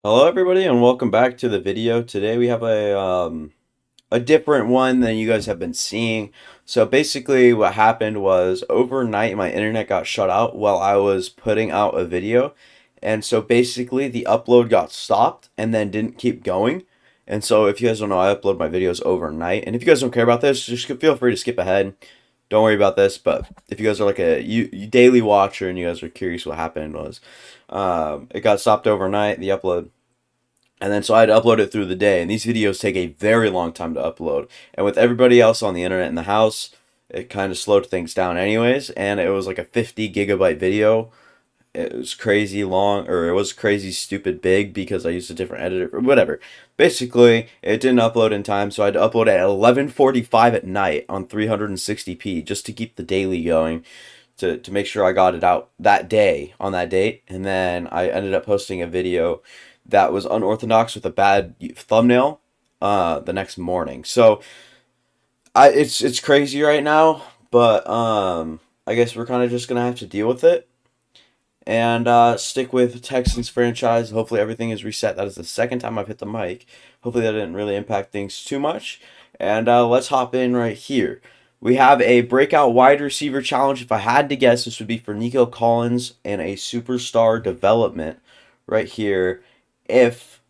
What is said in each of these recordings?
Hello everybody and welcome back to the video. Today we have a different one than you guys have been seeing. So basically what happened was overnight my internet got shut out while I was putting out a video. And so basically the upload got stopped and then didn't keep going. And so if you guys don't know, I upload my videos overnight. And if you guys don't care about this, just feel free to skip ahead. Don't worry about this, but if you guys are like a daily watcher and you guys are curious what happened was it got stopped overnight, the upload, and then so I had to upload it through the day. And these videos take a very long time to upload. And with everybody else on the internet in the house, it kind of slowed things down anyways. And it was like a 50 gigabyte video. It was crazy long, or it was crazy stupid big because I used a different editor or whatever. Basically, it didn't upload in time, so I had to upload at 11:45 at night on 360p just to keep the daily going. To make sure I got it out that day on that date. And then I ended up posting a video that was unorthodox with a bad thumbnail the next morning. So it's crazy right now, but I guess we're kind of just gonna have to deal with it and stick with Texans franchise. Hopefully everything is reset. That is the second time I've hit the mic. Hopefully that didn't really impact things too much. And let's hop in right here. We have a breakout wide receiver challenge. If I had to guess, this would be for Nico Collins and a superstar development right here. If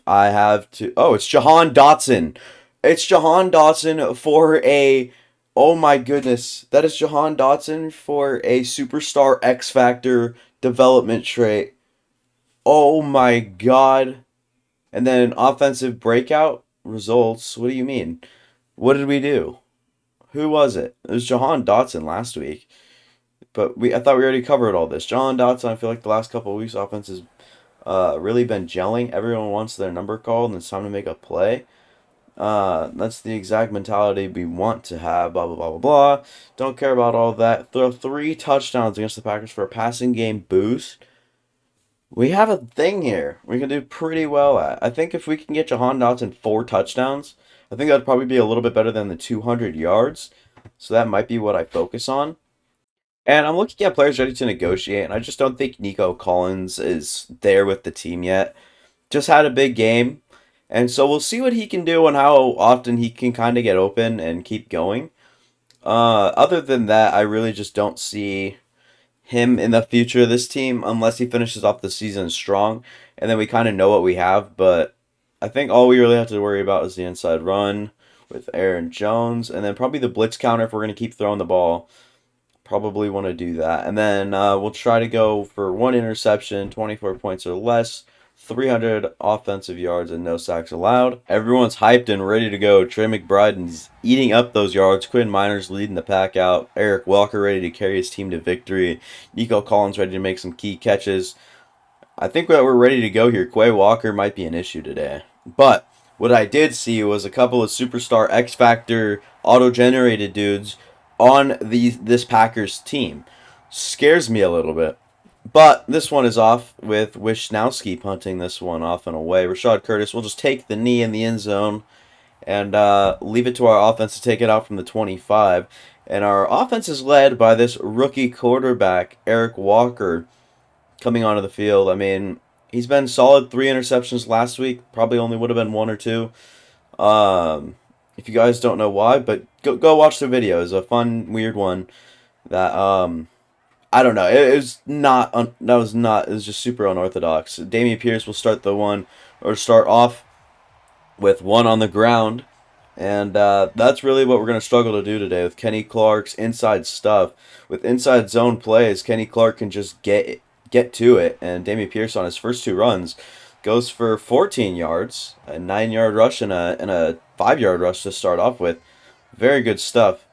I have to, oh, it's Jahan Dotson. It's Jahan Dotson for a, oh my goodness, that is Jahan Dotson for a superstar X Factor development trait. Oh my god. And then offensive breakout results. What do you mean? What did we do? Who was it? It was Jahan Dotson last week. But I thought we already covered all this. Jahan Dotson, I feel like the last couple of weeks offense has really been gelling. Everyone wants their number called and it's time to make a play. That's the exact mentality we want to have, blah, blah, blah, blah, blah. Don't care about all that. Throw 3 touchdowns against the Packers for a passing game boost. We have a thing here we can do pretty well at. I think if we can get Jahan Dotson 4 touchdowns, I think that'd probably be a little bit better than the 200 yards. So that might be what I focus on. And I'm looking at players ready to negotiate, and I just don't think Nico Collins is there with the team yet. Just had a big game. And so we'll see what he can do and how often he can kind of get open and keep going. Other than that, I really just don't see him in the future of this team unless he finishes off the season strong. And then we kind of know what we have. But I think all we really have to worry about is the inside run with Aaron Jones. And then probably the blitz counter if we're going to keep throwing the ball. Probably want to do that. And then we'll try to go for 1 interception, 24 points or less, 300 offensive yards, and no sacks allowed. Everyone's hyped and ready to go. Trey McBriden's eating up those yards. Quinn Miners leading the pack out. Eric Walker ready to carry his team to victory. Nico Collins ready to make some key catches. I think that we're ready to go here. Quay Walker might be an issue today. But what I did see was a couple of superstar X Factor auto-generated dudes on this Packers team. Scares me a little bit. But this one is off with Wishnowski punting this one off and away. Rashad Curtis will just take the knee in the end zone and leave it to our offense to take it out from the 25. And our offense is led by this rookie quarterback, Eric Walker, coming onto the field. I mean, he's been solid. 3 interceptions last week. Probably only would have been 1 or 2. If you guys don't know why, but go watch the video. It's a fun, weird one that I don't know. It was not that was not. It was just super unorthodox. Damian Pierce will start the one or start off with one on the ground, and that's really what we're gonna struggle to do today with Kenny Clark's inside stuff. With inside zone plays, Kenny Clark can just get to it, and Damian Pierce on his first 2 runs goes for 14 yards, a 9 yard rush and a 5 yard rush to start off with. Very good stuff.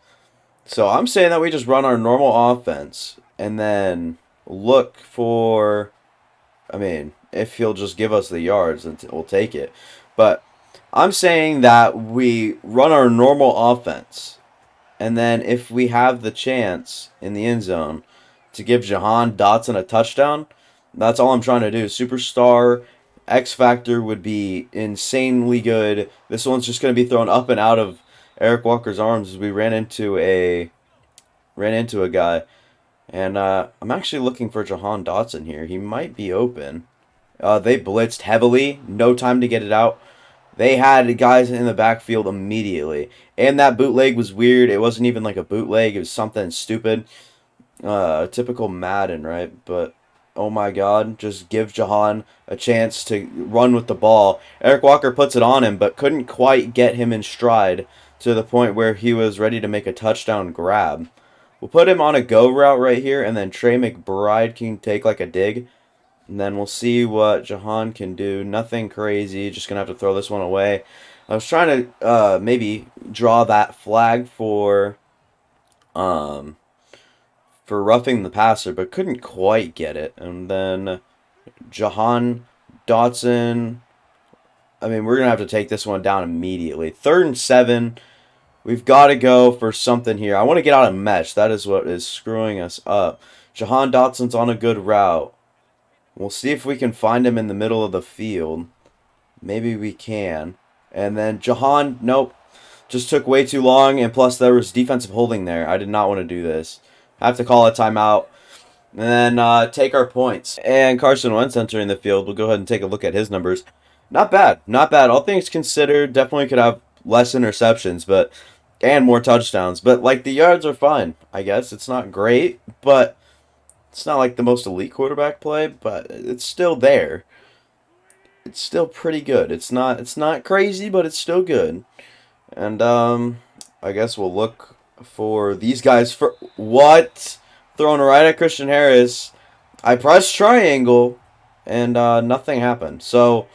So I'm saying that we just run our normal offense and then look for. I mean, if he'll just give us the yards, then we'll take it. But I'm saying that we run our normal offense, and then if we have the chance in the end zone to give Jahan Dotson a touchdown, that's all I'm trying to do. Superstar X Factor would be insanely good. This one's just going to be thrown up and out of Eric Walker's arms as we ran into a guy. And I'm actually looking for Jahan Dotson here. He might be open. They blitzed heavily, no time to get it out. They had guys in the backfield immediately. And that bootleg was weird. It wasn't even like a bootleg, it was something stupid. Typical Madden, right? But oh my God, just give Jahan a chance to run with the ball. Eric Walker puts it on him, but couldn't quite get him in stride to the point where he was ready to make a touchdown grab. We'll put him on a go route right here, and then Trey McBride can take like a dig. And then we'll see what Jahan can do. Nothing crazy. Just going to have to throw this one away. I was trying to maybe draw that flag um, for roughing the passer, but couldn't quite get it. And then Jahan, Dotson. I mean, we're going to have to take this one down immediately. 3rd and 7. We've got to go for something here. I want to get out of mesh. That is what is screwing us up. Jahan Dotson's on a good route. We'll see if we can find him in the middle of the field. Maybe we can. And then Jahan, nope. Just took way too long, and plus there was defensive holding there. I did not want to do this. I have to call a timeout. And then take our points. And Carson Wentz entering the field. We'll go ahead and take a look at his numbers. Not bad. Not bad. All things considered, definitely could have less interceptions, but and more touchdowns. But like the yards are fine, I guess. It's not great, but it's not like the most elite quarterback play, but it's still there. It's still pretty good. It's not crazy, but it's still good. And I guess we'll look for these guys for what? Thrown right at Christian Harris. I pressed triangle and nothing happened. So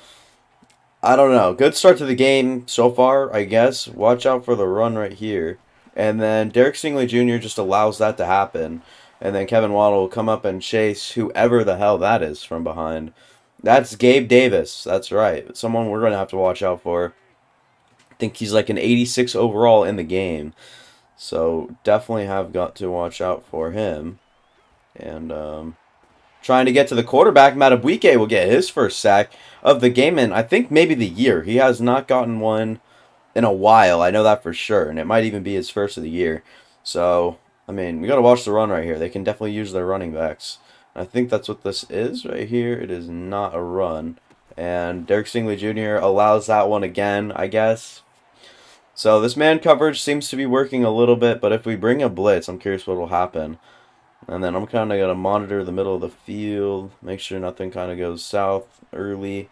I don't know. Good start to the game so far, I guess. Watch out for the run right here. And then Derek Stingley Jr. just allows that to happen. And then Kevin Waddle will come up and chase whoever the hell that is from behind. That's Gabe Davis. That's right. Someone we're going to have to watch out for. I think he's like an 86 overall in the game. So definitely have got to watch out for him. And trying to get to the quarterback, Matabwike will get his first sack of the game and I think maybe the year. He has not gotten one in a while. I know that for sure. And it might even be his first of the year. So, I mean, we got to watch the run right here. They can definitely use their running backs. I think that's what this is right here. It is not a run. And Derek Stingley Jr. allows that one again, I guess. So this man coverage seems to be working a little bit, but if we bring a blitz, I'm curious what will happen. And then I'm kind of going to monitor the middle of the field, make sure nothing kind of goes south early.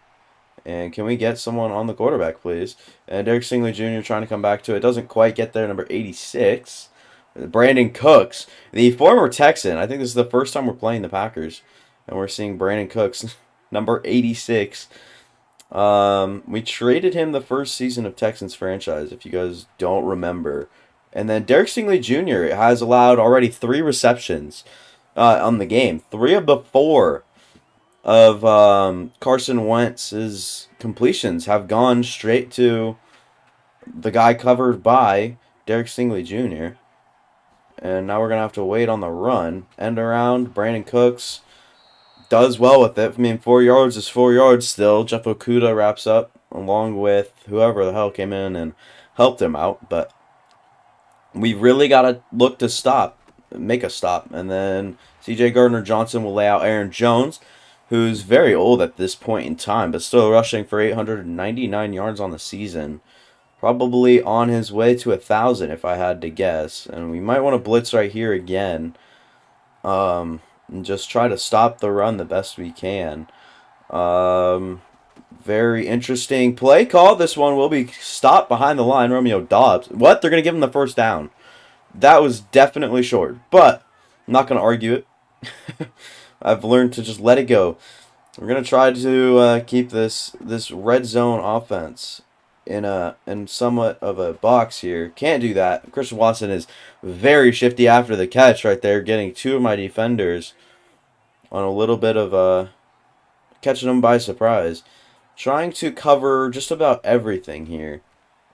And can we get someone on the quarterback, please? And Derek Stingley Jr. trying to come back to it. Doesn't quite get there, number 86. Brandon Cooks, the former Texan. I think this is the first time we're playing the Packers. And we're seeing Brandon Cooks, number 86. We traded him the first season of Texans franchise, if you guys don't remember. And then Derek Stingley Jr. has allowed already 3 receptions on the game. 3 of the 4 of Carson Wentz's completions have gone straight to the guy covered by Derek Stingley Jr. And now we're going to have to wait on the run. End around, Brandon Cooks does well with it. I mean, 4 yards is 4 yards still. Jeff Okudah wraps up along with whoever the hell came in and helped him out. But we really got to look to make a stop. And then C.J. Gardner-Johnson will lay out Aaron Jones, who's very old at this point in time, but still rushing for 899 yards on the season. Probably on his way to 1,000 if I had to guess. And we might want to blitz right here again. And just try to stop the run the best we can. Very interesting play call. This one will be stopped behind the line. Romeo Dobbs. What? They're going to give him the first down. That was definitely short, but I'm not going to argue it. I've learned to just let it go. We're going to try to keep this red zone offense in somewhat of a box here. Can't do that. Christian Watson is very shifty after the catch right there, getting 2 of my defenders on a little bit of catching them by surprise. Trying to cover just about everything here.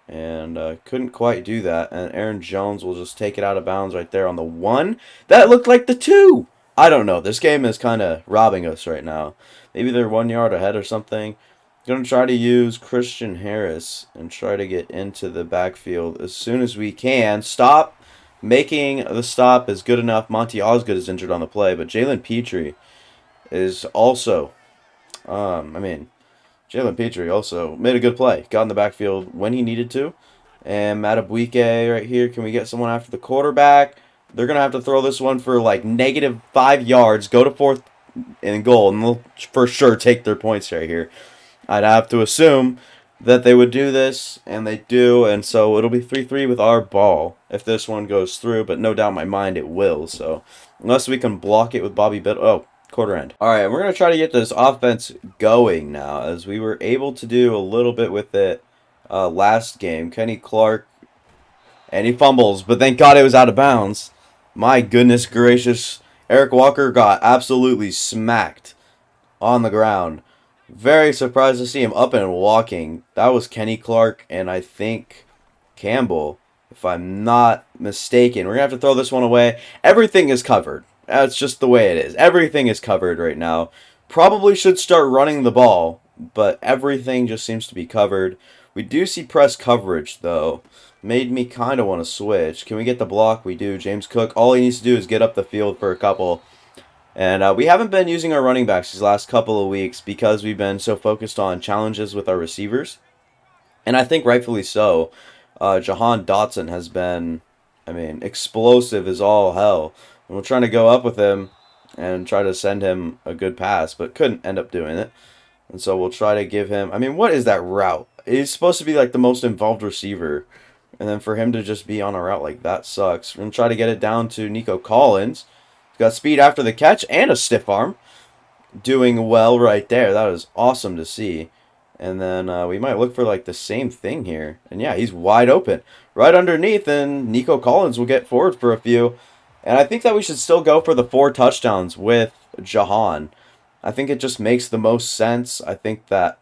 And couldn't quite do that. And Aaron Jones will just take it out of bounds right there on the 1. That looked like the 2. I don't know. This game is kind of robbing us right now. Maybe they're 1 yard ahead or something. Going to try to use Christian Harris and try to get into the backfield as soon as we can. Stop. Making the stop is good enough. Monty Osgood is injured on the play, but Jalen Petrie is also I mean, Jalen Petrie also made a good play. Got in the backfield when he needed to. And Matabuike right here. Can we get someone after the quarterback? They're going to have to throw this one for like -5 yards. Go to fourth and goal. And they'll for sure take their points right here. I'd have to assume that they would do this. And they do. And so it'll be 3-3 with our ball if this one goes through. But no doubt in my mind it will. So unless we can block it with Bobby Bitt. Oh, quarter end. All right, we're going to try to get this offense going now, as we were able to do a little bit with it last game. Kenny Clark, and he fumbles, but thank God it was out of bounds. My goodness gracious. Eric Walker got absolutely smacked on the ground. Very surprised to see him up and walking. That was Kenny Clark and I think Campbell, if I'm not mistaken. We're going to have to throw this one away. Everything is covered. That's just the way it is. Everything is covered right now. Probably should start running the ball, but everything just seems to be covered. We do see press coverage, though. Made me kind of want to switch. Can we get the block? We do. James Cook, all he needs to do is get up the field for a couple. And we haven't been using our running backs these last couple of weeks because we've been so focused on challenges with our receivers. And I think rightfully so. Jahan Dotson has been, I mean, explosive as all hell. And we're trying to go up with him and try to send him a good pass, but couldn't end up doing it. And so we'll try to give him, I mean, what is that route? He's supposed to be like the most involved receiver. And then for him to just be on a route like that sucks. We're going to try to get it down to Nico Collins. He's got speed after the catch and a stiff arm. Doing well right there. That was awesome to see. And then we might look for like the same thing here. And yeah, he's wide open. Right underneath, and Nico Collins will get forward for a few. And I think that we should still go for the 4 touchdowns with Jahan. I think it just makes the most sense. I think that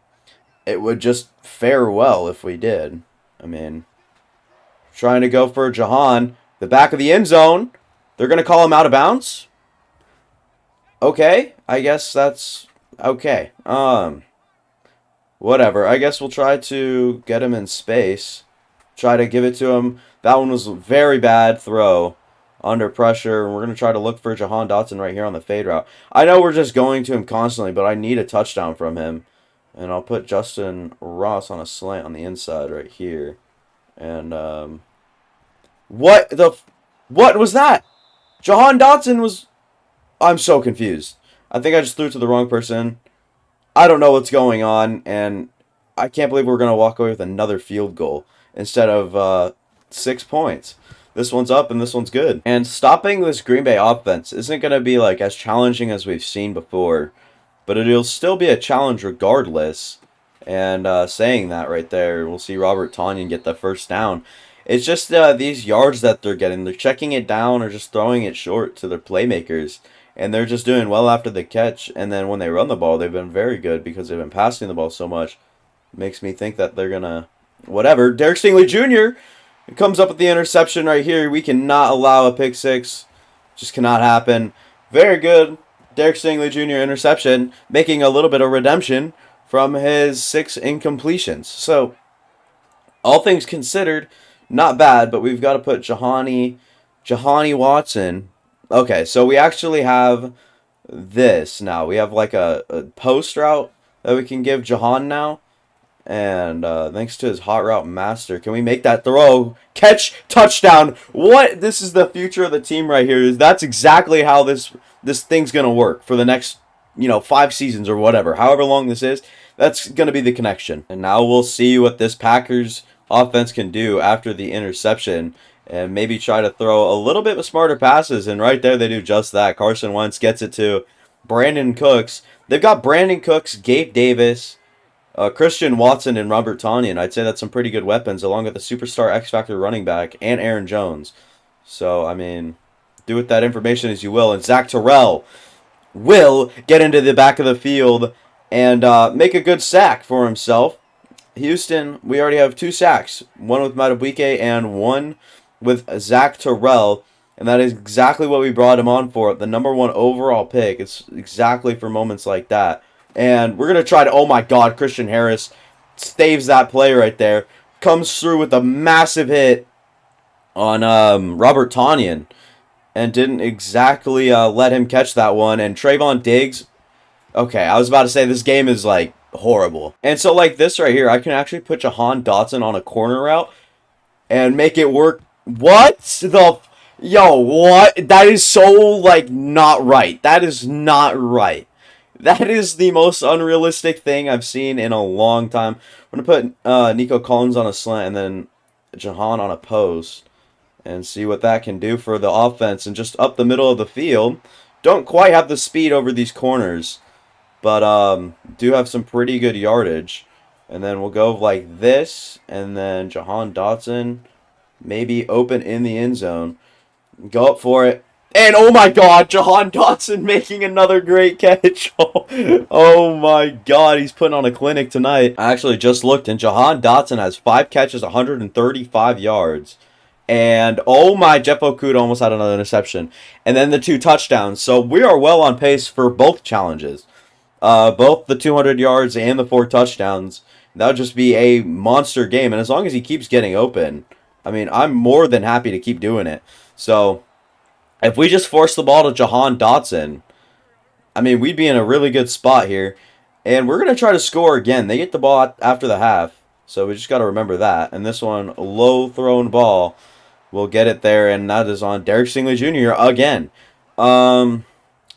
it would just fare well if we did. I mean, trying to go for Jahan, the back of the end zone. They're going to call him out of bounds. Okay, I guess that's okay. Whatever. I guess we'll try to get him in space. Try to give it to him. That one was a very bad throw. Under pressure. We're going to try to look for Jahan Dotson right here on the fade route. I know we're just going to him constantly, but I need a touchdown from him. And I'll put Justin Ross on a slant on the inside right here. And, what was that? Jahan Dotson was... I'm so confused. I think I just threw it to the wrong person. I don't know what's going on, and I can't believe we're going to walk away with another field goal instead of 6 points. This one's up, and this one's good. And stopping this Green Bay offense isn't going to be like as challenging as we've seen before, but it'll still be a challenge regardless. And saying that right there, we'll see Robert Tonyan get the first down. It's just these yards that they're getting. They're checking it down or just throwing it short to their playmakers. And they're just doing well after the catch. And then when they run the ball, they've been very good because they've been passing the ball so much. Makes me think that they're going to... Whatever. Derek Stingley Jr. comes up with the interception right here. We cannot allow a pick six. Just cannot happen. Very good. Derek Stingley Jr. interception. Making a little bit of redemption from his 6 incompletions. So, all things considered, not bad. But we've got to put Jahani Watson... Okay, so we actually have this now. We have like a post route that we can give Jahan now. And thanks to his hot route master, can we make that throw? Catch, touchdown. What? This is the future of the team right here. That's exactly how this thing's going to work for the next, 5 seasons or whatever. However long this is, that's going to be the connection. And now we'll see what this Packers offense can do after the interception. And maybe try to throw a little bit smarter passes. And right there, they do just that. Carson Wentz gets it to Brandon Cooks. They've got Brandon Cooks, Gabe Davis, Christian Watson, and Robert Tonyan. I'd say that's some pretty good weapons, along with the superstar X-Factor running back and Aaron Jones. So, I mean, do with that information as you will. And Zach Terrell will get into the back of the field and make a good sack for himself. Houston, we already have 2 sacks. One with Matabuike and one with Zach Terrell, and that is exactly what we brought him on for. The number 1 overall pick. It's exactly for moments like that. And we're going to try to, oh my God, Christian Harris saves that play right there. Comes through with a massive hit on Robert Tonyan and didn't exactly let him catch that one. And Trayvon Diggs, Okay, I was about to say this game is like horrible. And so like this right here, I can actually put Jahan Dotson on a corner route and make it work. What the yo, what? That is so like not right. That is not right. That is the most unrealistic thing I've seen in a long time. I'm gonna put Nico Collins on a slant and then Jahan on a post and see what that can do for the offense and just up the middle of the field. Don't quite have the speed over these corners, but do have some pretty good yardage. And then we'll go like this, and then Jahan Dotson maybe open in the end zone. Go up for it. And oh my god, Jahan Dotson making another great catch. Oh my god, he's putting on a clinic tonight. I actually just looked, and Jahan Dotson has 5 catches, 135 yards. And oh my, Jeff Okuda almost had another interception. And then the 2 touchdowns. So we are well on pace for both challenges. Both the 200 yards and the 4 touchdowns. That would just be a monster game. And as long as he keeps getting open, I mean, I'm more than happy to keep doing it. So if we just force the ball to Jahan Dotson, I mean, we'd be in a really good spot here. And we're going to try to score again. They get the ball after the half. So we just got to remember that. And this one, low thrown ball, will get it there. And that is on Derek Stingley Jr. again.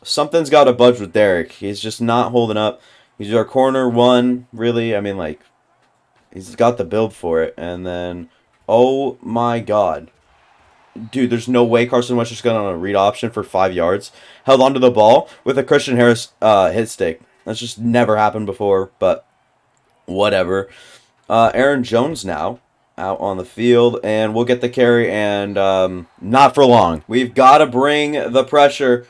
Something's got to budge with Derek. He's just not holding up. He's our corner one, really. I mean, like, he's got the build for it. And then, oh my god. Dude, there's no way Carson Wentz just got on a read option for 5 yards. Held onto the ball with a Christian Harris hit stick. That's just never happened before, but whatever. Aaron Jones now out on the field, and we'll get the carry, and not for long. We've got to bring the pressure.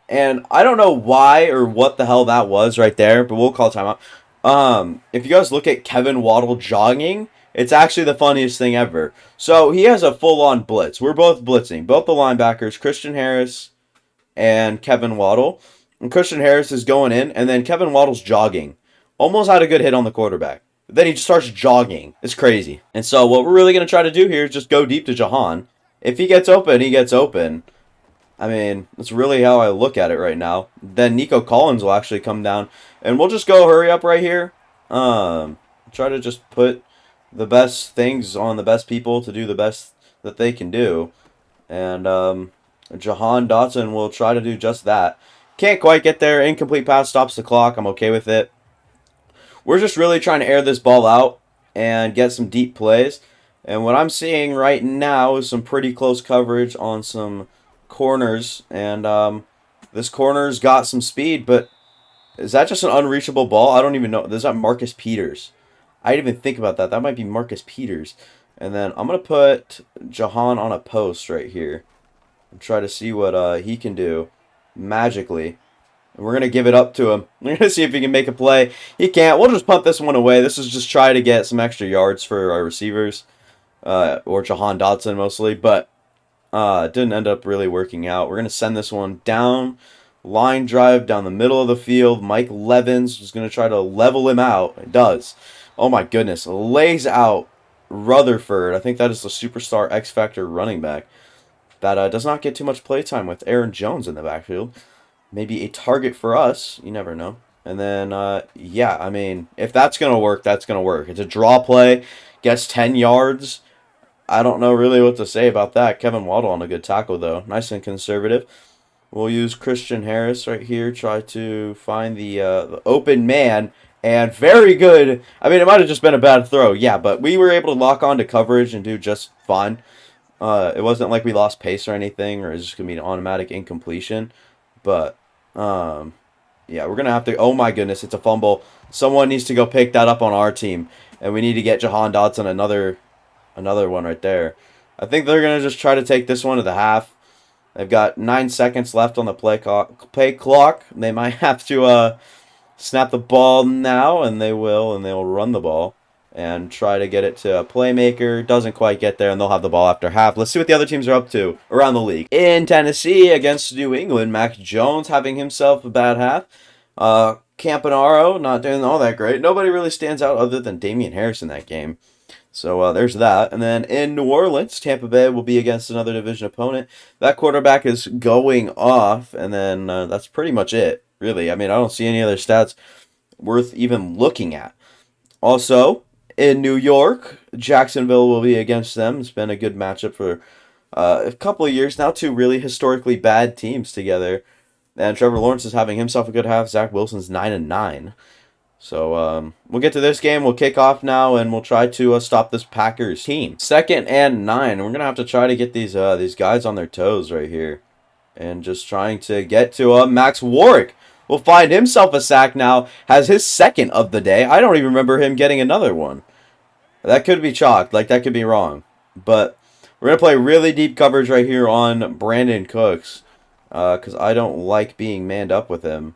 And I don't know why or what the hell that was right there, but we'll call timeout. If you guys look at Kevin Waddle jogging, it's actually the funniest thing ever. So he has a full-on blitz. We're both blitzing. Both the linebackers, Christian Harris and Kevin Waddle. And Christian Harris is going in, and then Kevin Waddle's jogging. Almost had a good hit on the quarterback. Then he just starts jogging. It's crazy. And so what we're really going to try to do here is just go deep to Jahan. If he gets open, he gets open. I mean, that's really how I look at it right now. Then Nico Collins will actually come down. And we'll just go hurry up right here. Try to just put the best things on the best people to do the best that they can do. And Jahan Dotson will try to do just that. Can't quite get there. Incomplete pass stops the clock. I'm okay with it. We're just really trying to air this ball out and get some deep plays. And what I'm seeing right now is some pretty close coverage on some corners. And this corner's got some speed, but is that just an unreachable ball? I don't even know. Is that Marcus Peters? I didn't even think about that. That might be Marcus Peters. And then I'm going to put Jahan on a post right here and try to see what he can do magically. And we're going to give it up to him. We're going to see if he can make a play. He can't. We'll just punt this one away. This is just try to get some extra yards for our receivers, or Jahan Dotson mostly. But it didn't end up really working out. We're going to send this one down. Line drive down the middle of the field. Mike Levins is going to try to level him out. It does. Oh my goodness. Lays out Rutherford. I think that is the superstar X Factor running back that does not get too much playtime with Aaron Jones in the backfield. Maybe a target for us. You never know. And then, yeah, I mean, if that's going to work, that's going to work. It's a draw play. Gets 10 yards. I don't know really what to say about that. Kevin Waddle on a good tackle, though. Nice and conservative. We'll use Christian Harris right here. Try to find the open man. And very good. I mean, it might have just been a bad throw. Yeah, but we were able to lock on to coverage and do just fine. It wasn't like we lost pace or anything, or it's just going to be an automatic incompletion. But, yeah, we're going to have to... Oh, my goodness, it's a fumble. Someone needs to go pick that up on our team. And we need to get Jahan Dotson another one right there. I think they're going to just try to take this one to the half. They've got 9 seconds left on the play clock. They might have to snap the ball now, and they will, and they'll run the ball and try to get it to a playmaker. Doesn't quite get there, and they'll have the ball after half. Let's see what the other teams are up to around the league. In Tennessee against New England, Mac Jones having himself a bad half. Campanaro not doing all that great. Nobody really stands out other than Damian Harris in that game. So there's that. And then in New Orleans, Tampa Bay will be against another division opponent. That quarterback is going off, and then that's pretty much it. really. I mean, I don't see any other stats worth even looking at. Also, in New York, Jacksonville will be against them. It's been a good matchup for a couple of years now. Two really historically bad teams together. And Trevor Lawrence is having himself a good half. Zach Wilson's 9-9. So we'll get to this game. We'll kick off now, and we'll try to stop this Packers team. 2nd and 9. We're gonna have to try to get these guys on their toes right here, and just trying to get to Max Warwick. Will find himself a sack now. Has his second of the day. I don't even remember him getting another one. That could be chalked. Like, that could be wrong. But we're going to play really deep coverage right here on Brandon Cooks. Because I don't like being manned up with him.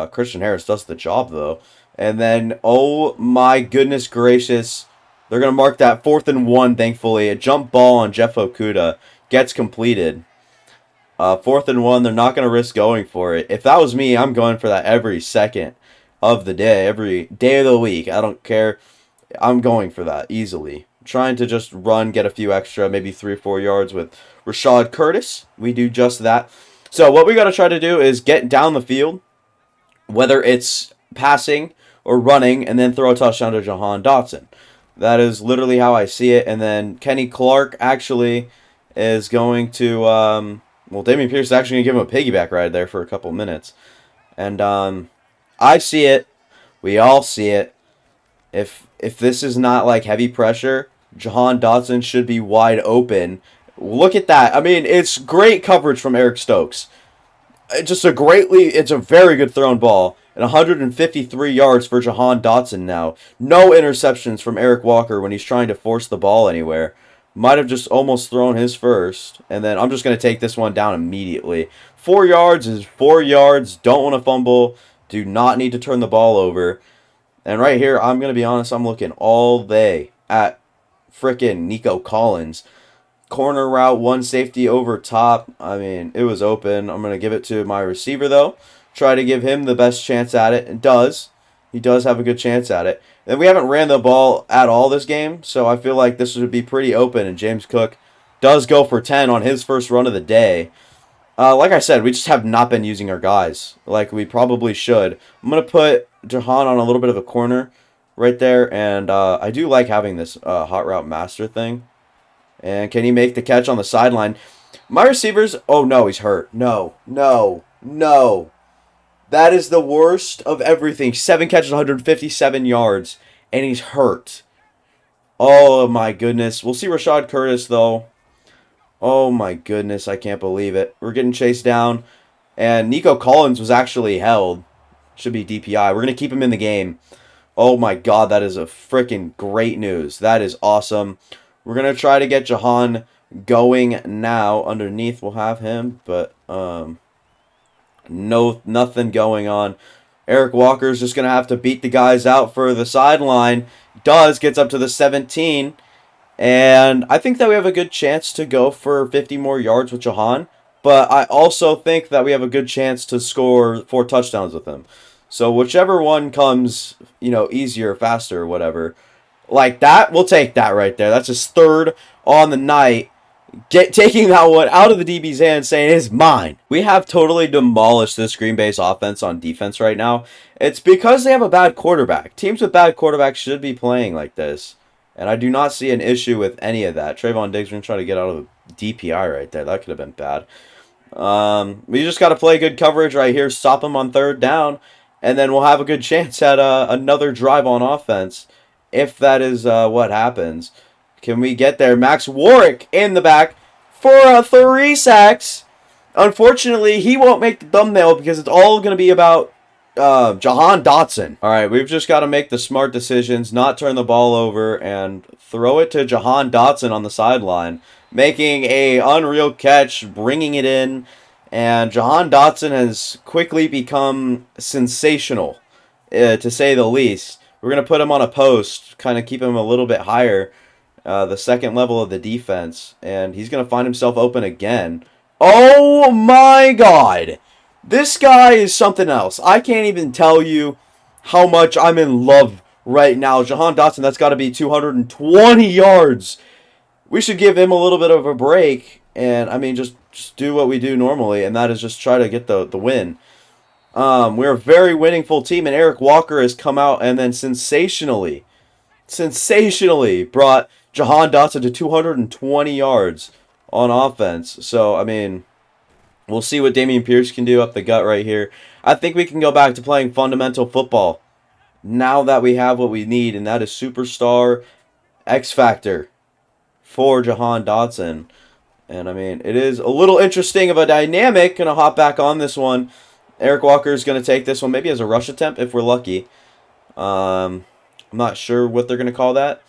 Christian Harris does the job, though. And then, oh my goodness gracious. They're going to mark that 4th and 1, thankfully. A jump ball on Jeff Okudah gets completed. 4th and 1, they're not going to risk going for it. If that was me, I'm going for that every second of the day, every day of the week. I don't care. I'm going for that easily. Trying to just run, get a few extra, maybe 3 or 4 yards with Rashad Curtis. We do just that. So what we got to try to do is get down the field, whether it's passing or running, and then throw a touchdown to Jahan Dotson. That is literally how I see it. And then Kenny Clark actually is going to... well, Damian Pierce is actually going to give him a piggyback ride there for a couple minutes. And I see it. We all see it. If this is not like heavy pressure, Jahan Dotson should be wide open. Look at that. I mean, it's great coverage from Eric Stokes. It's a very good thrown ball. And 153 yards for Jahan Dotson now. No interceptions from Eric Walker when he's trying to force the ball anywhere. Might have just almost thrown his first. And then I'm just going to take this one down immediately. 4 yards is 4 yards. Don't want to fumble. Do not need to turn the ball over. And right here, I'm going to be honest, I'm looking all day at frickin' Nico Collins. Corner route, one safety over top. I mean, it was open. I'm going to give it to my receiver, though. Try to give him the best chance at it. And does. He does have a good chance at it. And we haven't ran the ball at all this game, so I feel like this would be pretty open. And James Cook does go for 10 on his first run of the day. Like I said, we just have not been using our guys like we probably should. I'm going to put Jahan on a little bit of a corner right there. And I do like having this hot route master thing. And can he make the catch on the sideline? My receivers... Oh, no, he's hurt. No. That is the worst of everything. 7 catches, 157 yards. And he's hurt. Oh, my goodness. We'll see Rashad Curtis, though. Oh, my goodness. I can't believe it. We're getting chased down. And Nico Collins was actually held. Should be DPI. We're going to keep him in the game. Oh, my God. That is a freaking great news. That is awesome. We're going to try to get Jahan going now. Underneath, we'll have him. But, nothing going on. Eric Walker's just going to have to beat the guys out for the sideline. Gets up to the 17. And I think that we have a good chance to go for 50 more yards with Jahan. But I also think that we have a good chance to score 4 touchdowns with him. So whichever one comes, easier, faster, whatever. Like that, we'll take that right there. That's his 3rd on the night. Taking that one out of the DB's hand, saying it's mine. We have totally demolished this Green Bay's offense on defense right now. It's because they have a bad quarterback. Teams with bad quarterbacks should be playing like this. And I do not see an issue with any of that. Trayvon Diggs, we're going to try to get out of the DPI right there. That could have been bad. We just got to play good coverage right here. Stop them on 3rd down. And then we'll have a good chance at another drive on offense. If that is what happens. Can we get there? Max Warwick in the back for 3 sacks. Unfortunately, he won't make the thumbnail because it's all going to be about Jahan Dotson. All right, we've just got to make the smart decisions, not turn the ball over, and throw it to Jahan Dotson on the sideline, making a unreal catch, bringing it in, and Jahan Dotson has quickly become sensational, to say the least. We're going to put him on a post, kind of keep him a little bit higher, the 2nd level of the defense, and he's going to find himself open again. Oh my God! This guy is something else. I can't even tell you how much I'm in love right now. Jahan Dotson, that's got to be 220 yards. We should give him a little bit of a break, and I mean, just do what we do normally, and that is just try to get the win. We're a very winningful team, and Eric Walker has come out and then sensationally brought Jahan Dotson to 220 yards on offense. So, I mean, we'll see what Damian Pierce can do up the gut right here. I think we can go back to playing fundamental football now that we have what we need, and that is superstar X Factor for Jahan Dotson. And I mean, it is a little interesting of a dynamic. Gonna hop back on this one. Eric Walker is gonna take this one maybe as a rush attempt if we're lucky. I'm not sure what they're gonna call that.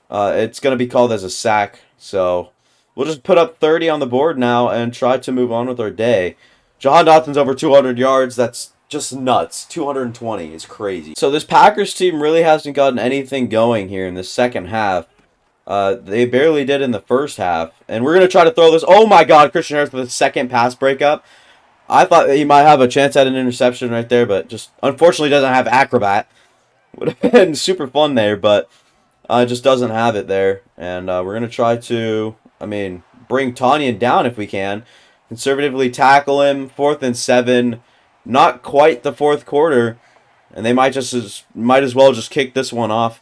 It's gonna be called as a sack. So we'll just put up 30 on the board now and try to move on with our day. Jahan Dotson's over 200 yards. That's just nuts. 220 is crazy. So this Packers team really hasn't gotten anything going here in the second half. They barely did in the first half. And we're going to try to throw this. Oh my God, Christian Harris with a second pass breakup. I thought he might have a chance at an interception right there, but just unfortunately doesn't have acrobat. Would have been super fun there, but just doesn't have it there. And we're going to try to, I mean, bring Tanyan down if we can. Conservatively tackle him. 4th and 7. Not quite the fourth quarter. And they might as well just kick this one off.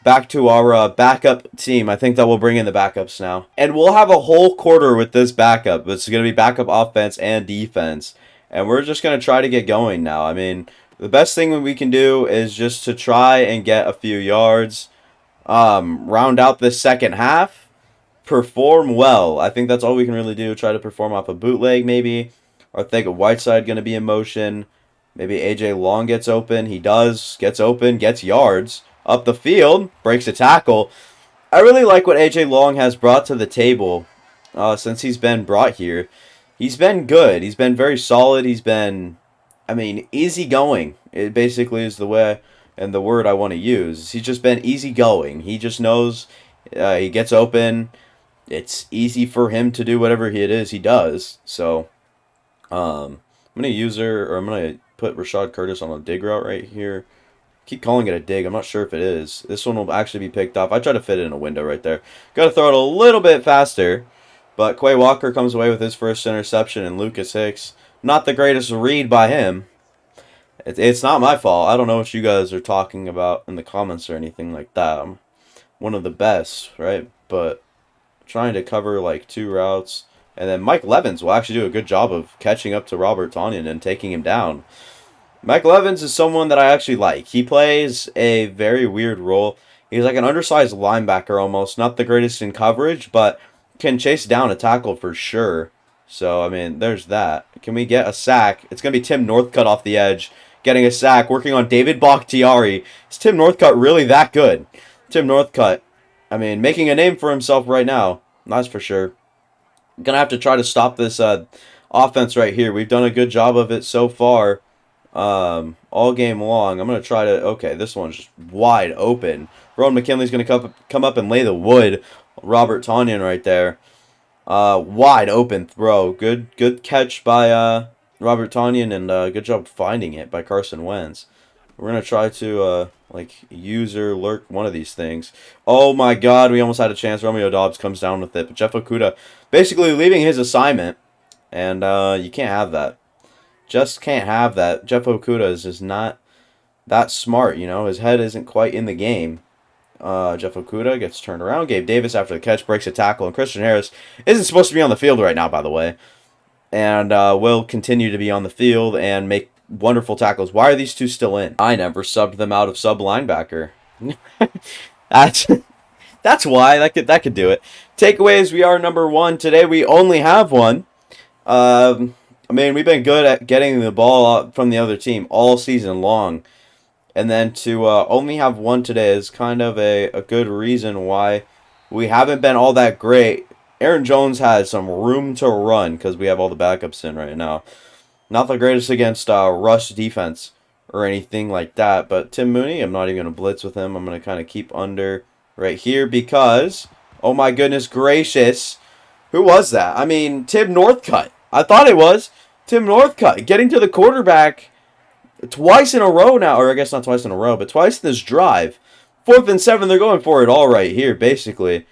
Back to our backup team. I think that we'll bring in the backups now. And we'll have a whole quarter with this backup. It's going to be backup offense and defense. And we're just going to try to get going now. I mean, the best thing we can do is just to try and get a few yards. Round out the second half. Perform well. I think that's all we can really do. Try to perform off a bootleg maybe. Or think of Whiteside going to be in motion. Maybe A.J. Long gets open. He does. Gets open. Gets yards. Up the field, breaks a tackle. I really like what A.J. Long has brought to the table since he's been brought here. He's been good. He's been very solid. He's been, I mean, easygoing. It basically is the way and the word I want to use. He's just been easygoing. He just knows he gets open. It's easy for him to do whatever it is he does. So I'm going to put Rashad Curtis on a dig route right here. Keep calling it a dig. I'm not sure if it is. This one will actually be picked off. I try to fit it in a window right there. Got to throw it a little bit faster. But Quay Walker comes away with his first interception, and Lucas Hicks, not the greatest read by him. It's not my fault. I don't know what you guys are talking about in the comments or anything like that. I'm one of the best, right? But trying to cover like 2 routes. And then Mike Levins will actually do a good job of catching up to Robert Tonyan and taking him down. Mike Levins is someone that I actually like. He plays a very weird role. He's like an undersized linebacker almost. Not the greatest in coverage, but can chase down a tackle for sure. So, I mean, there's that. Can we get a sack? It's going to be Tim Northcutt off the edge. Getting a sack, working on David Bakhtiari. Is Tim Northcutt really that good? Tim Northcutt, I mean, making a name for himself right now. That's for sure. Going to have to try to stop this offense right here. We've done a good job of it so far. All game long. I'm going to try to... Okay, this one's just wide open. Rowan McKinley's going to come up and lay the wood. Robert Tonyan right there. Wide open throw. Good catch by Robert Tonyan, and good job finding it by Carson Wentz. We're going to try to user lurk one of these things. Oh my God, we almost had a chance. Romeo Dobbs comes down with it. But Jeff Okudah basically leaving his assignment, and you can't have that. Just can't have that. Jeff Okudah is just not that smart, you know. His head isn't quite in the game. Jeff Okudah gets turned around. Gabe Davis, after the catch, breaks a tackle. And Christian Harris isn't supposed to be on the field right now, by the way. And will continue to be on the field and make wonderful tackles. Why are these two still in? I never subbed them out of sub linebacker. That's why. That could do it. Takeaways, we are number 1. Today we only have one. I mean, we've been good at getting the ball from the other team all season long. And then to only have one today is kind of a good reason why we haven't been all that great. Aaron Jones has some room to run because we have all the backups in right now. Not the greatest against rush defense or anything like that. But Tim Mooney, I'm not even going to blitz with him. I'm going to kind of keep under right here because, oh my goodness gracious, who was that? I mean, Tim Northcutt. I thought it was Tim Northcutt getting to the quarterback twice in a row now, or I guess not twice in a row, but twice in this drive. 4th and 7, they're going for it all right here, basically.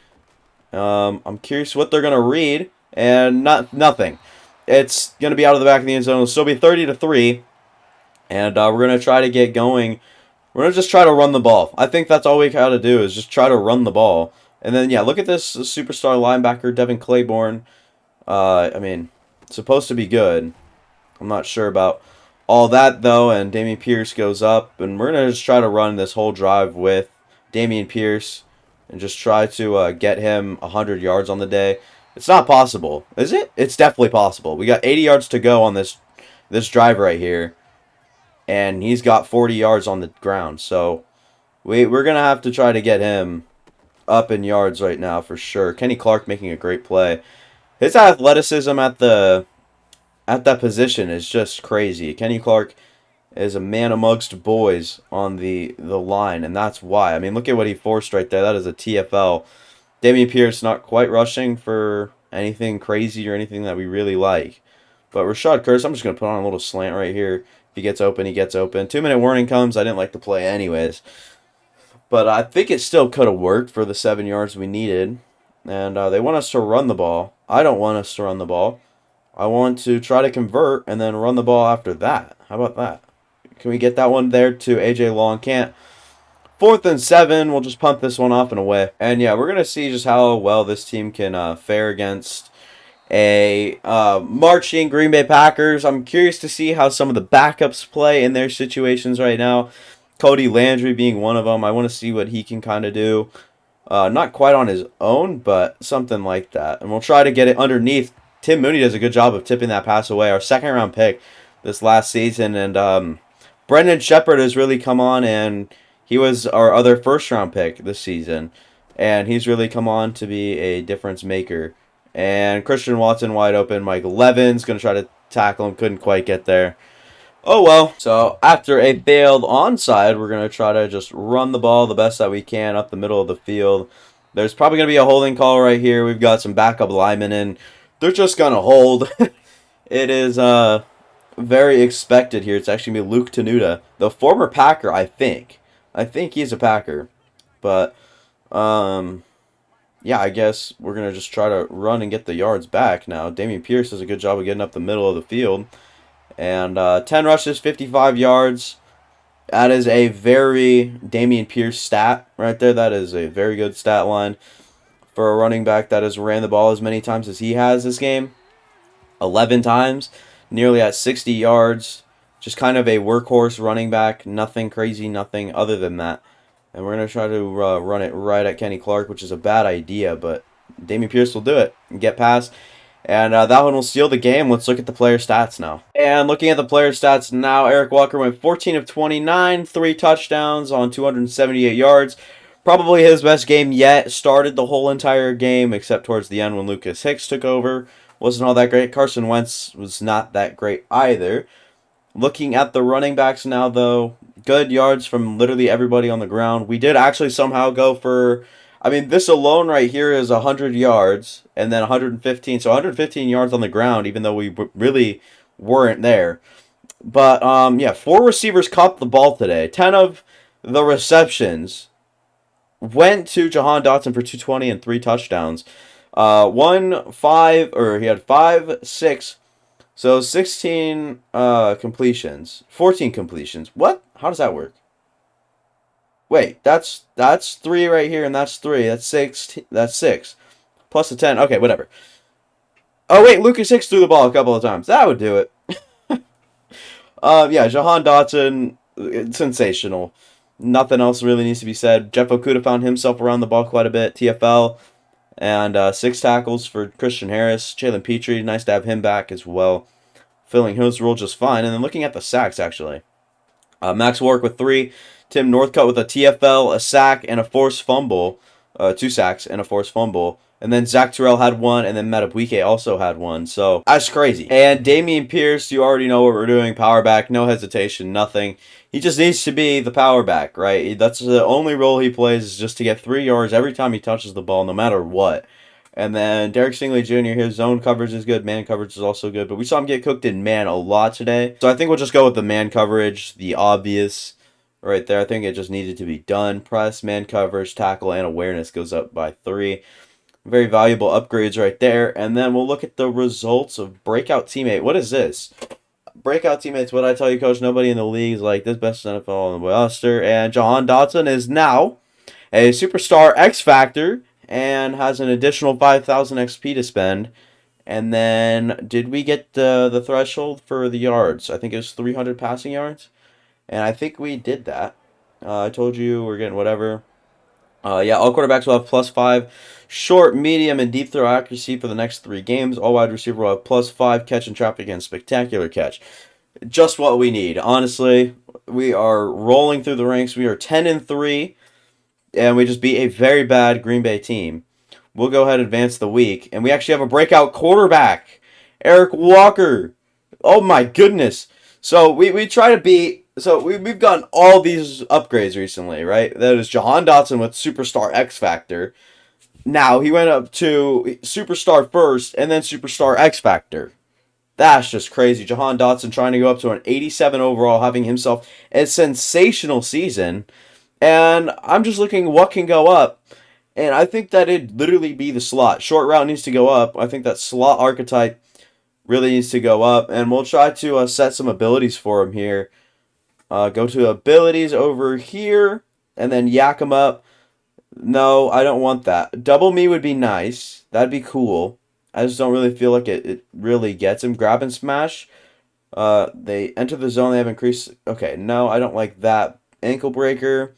I'm curious what they're going to read, and nothing. It's going to be out of the back of the end zone. It'll still be 30-3. And we're going to try to get going. We're going to just try to run the ball. I think that's all we got to do is just try to run the ball. And then, yeah, look at this superstar linebacker, Devin Claiborne. I mean, it's supposed to be good. I'm not sure about all that, though. And Dameon Pierce goes up. And we're going to just try to run this whole drive with Dameon Pierce and just try to get him 100 yards on the day. It's not possible, is it? It's definitely possible. We got 80 yards to go on this drive right here. And he's got 40 yards on the ground. So we're going to have to try to get him up in yards right now for sure. Kenny Clark making a great play. His athleticism at that position is just crazy. Kenny Clark is a man amongst boys on the line, and that's why. I mean, look at what he forced right there. That is a TFL. Dameon Pierce not quite rushing for anything crazy or anything that we really like. But Rashad Curse, I'm just going to put on a little slant right here. If he gets open, he gets open. 2-minute warning comes. I didn't like the play anyways. But I think it still could have worked for the 7 yards we needed. And they want us to run the ball. I don't want us to run the ball. I want to try to convert and then run the ball after that. How about that? Can we get that one there to A.J. Long? Can't. 4th and 7. We'll just punt this one off and away. And yeah, we're going to see just how well this team can fare against a marching Green Bay Packers. I'm curious to see how some of the backups play in their situations right now. Cody Landry being one of them. I want to see what he can kind of do. Not quite on his own, but something like that. And we'll try to get it underneath. Tim Mooney does a good job of tipping that pass away. Our 2nd-round pick this last season. And Brendan Shepard has really come on, and he was our other 1st-round pick this season. And he's really come on to be a difference maker. And Christian Watson wide open. Mike Levin's going to try to tackle him. Couldn't quite get there. Oh well. So after a failed onside, we're going to try to just run the ball the best that we can up the middle of the field. There's probably going to be a holding call right here. We've got some backup linemen in. They're just going to hold. It is very expected here. It's actually going to be Luke Tenuta, the former Packer, I think. I think he's a Packer. But, yeah, I guess we're going to just try to run and get the yards back now. Dameon Pierce does a good job of getting up the middle of the field. And 10 rushes, 55 yards. That is a very Dameon Pierce stat right there. That is a very good stat line for a running back that has ran the ball as many times as he has this game. 11 times, nearly at 60 yards. Just kind of a workhorse running back. Nothing crazy, nothing other than that. And we're going to try to run it right at Kenny Clark, which is a bad idea, but Dameon Pierce will do it and get past. And that one will seal the game. Let's look at the player stats now. And looking at the player stats now, Eric Walker went 14 of 29, 3 touchdowns on 278 yards. Probably his best game yet. Started the whole entire game, except towards the end when Lucas Hicks took over. Wasn't all that great. Carson Wentz was not that great either. Looking at the running backs now, though, good yards from literally everybody on the ground. We did actually somehow go for... I mean, this alone right here is 100 yards and then 115. So 115 yards on the ground, even though we really weren't there. But, yeah, 4 receivers caught the ball today. 10 of the receptions went to Jahan Dotson for 220 and 3 touchdowns. He had 5, 6. So 16 completions. 14 completions. What? How does that work? Wait, that's 3 right here, and that's 3. That's 6. That's 6. Plus the 10. Okay, whatever. Oh, wait, Lucas Hicks threw the ball a couple of times. That would do it. Yeah, Jahan Dotson, sensational. Nothing else really needs to be said. Jeff Okudah found himself around the ball quite a bit. TFL. And 6 tackles for Christian Harris. Jalen Petrie, nice to have him back as well. Filling his role just fine. And then looking at the sacks, actually. Max Warwick with 3. Tim Northcutt with a TFL, a sack, and a forced fumble. 2 sacks and a forced fumble. And then Zach Terrell had 1, and then Matabwike also had 1. So that's crazy. And Dameon Pierce, you already know what we're doing. Power back, no hesitation, nothing. He just needs to be the power back, right? That's the only role he plays, is just to get 3 yards every time he touches the ball, no matter what. And then Derek Stingley Jr., his zone coverage is good. Man coverage is also good. But we saw him get cooked in man a lot today. So I think we'll just go with the man coverage, the obvious right there. I think it just needed to be done. Press, man coverage, tackle, and awareness goes up by 3. Very valuable upgrades right there. And then we'll look at the results of Breakout Teammate. What is this? breakout teammates. What I tell you, Coach, nobody in the league is like this. Best NFL on the roster. And Jahan Dotson is now a superstar X Factor and has an additional 5,000 XP to spend. And then, did we get the threshold for the yards? I think it was 300 passing yards. And I think we did that. I told you we're getting whatever. Yeah, all quarterbacks will have +5 short, medium, and deep throw accuracy for the next 3 games. All wide receiver will have +5 catch and traffic and spectacular catch. Just what we need. Honestly, we are rolling through the ranks. We are 10-3, and we just beat a very bad Green Bay team. We'll go ahead and advance the week, and we actually have a breakout quarterback, Eric Walker. Oh my goodness! So we try to beat. So we've gotten all these upgrades recently, right? That is Jahan Dotson with Superstar X Factor. Now he went up to Superstar first, and then Superstar X Factor. That's just crazy. Jahan Dotson trying to go up to an 87 overall, having himself a sensational season. And I'm just looking what can go up. And I think that it'd literally be the slot. Short route needs to go up. I think that slot archetype really needs to go up. And we'll try to set some abilities for him here. Go to abilities over here. And then yak him up. No, I don't want that. Double me would be nice. That'd be cool. I just don't really feel like it really gets him. Grab and smash. They enter the zone. They have increased. Okay, no, I don't like that. Ankle breaker.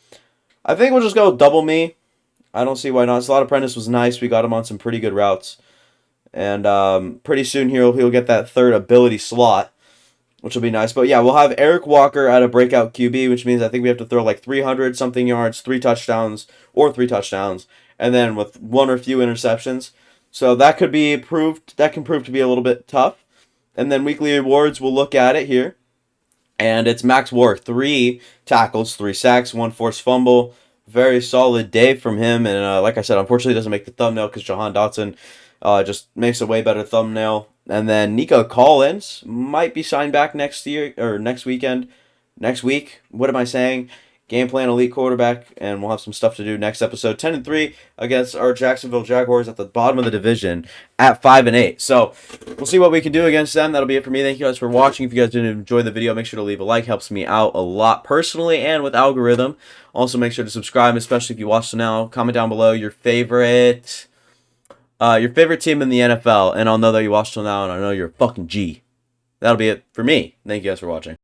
I think we'll just go double me. I don't see why not. Slot Apprentice was nice. We got him on some pretty good routes. And pretty soon he'll get that third ability slot, which will be nice. But yeah, we'll have Eric Walker at a breakout QB, which means I think we have to throw like 300-something yards, 3 touchdowns, and then with 1 or few interceptions. So that could be proved. That can prove to be a little bit tough. And then weekly awards, we'll look at it here. And it's Max War, 3 tackles, 3 sacks, 1 forced fumble. Very solid day from him. And like I said, unfortunately doesn't make the thumbnail because Jahan Dotson just makes a way better thumbnail. And then Nico Collins might be signed back next year or next weekend. Next week. What am I saying? Game plan elite quarterback, and we'll have some stuff to do next episode. 10-3 against our Jacksonville Jaguars at the bottom of the division at 5-8. So we'll see what we can do against them. That'll be it for me. Thank you guys for watching. If you guys did enjoy the video, make sure to leave a like. Helps me out a lot personally and with algorithm. Also, make sure to subscribe, especially if you watch till now. Comment down below your favorite team in the NFL, and I'll know that you watched till now, and I know you're a fucking G. That'll be it for me. Thank you guys for watching.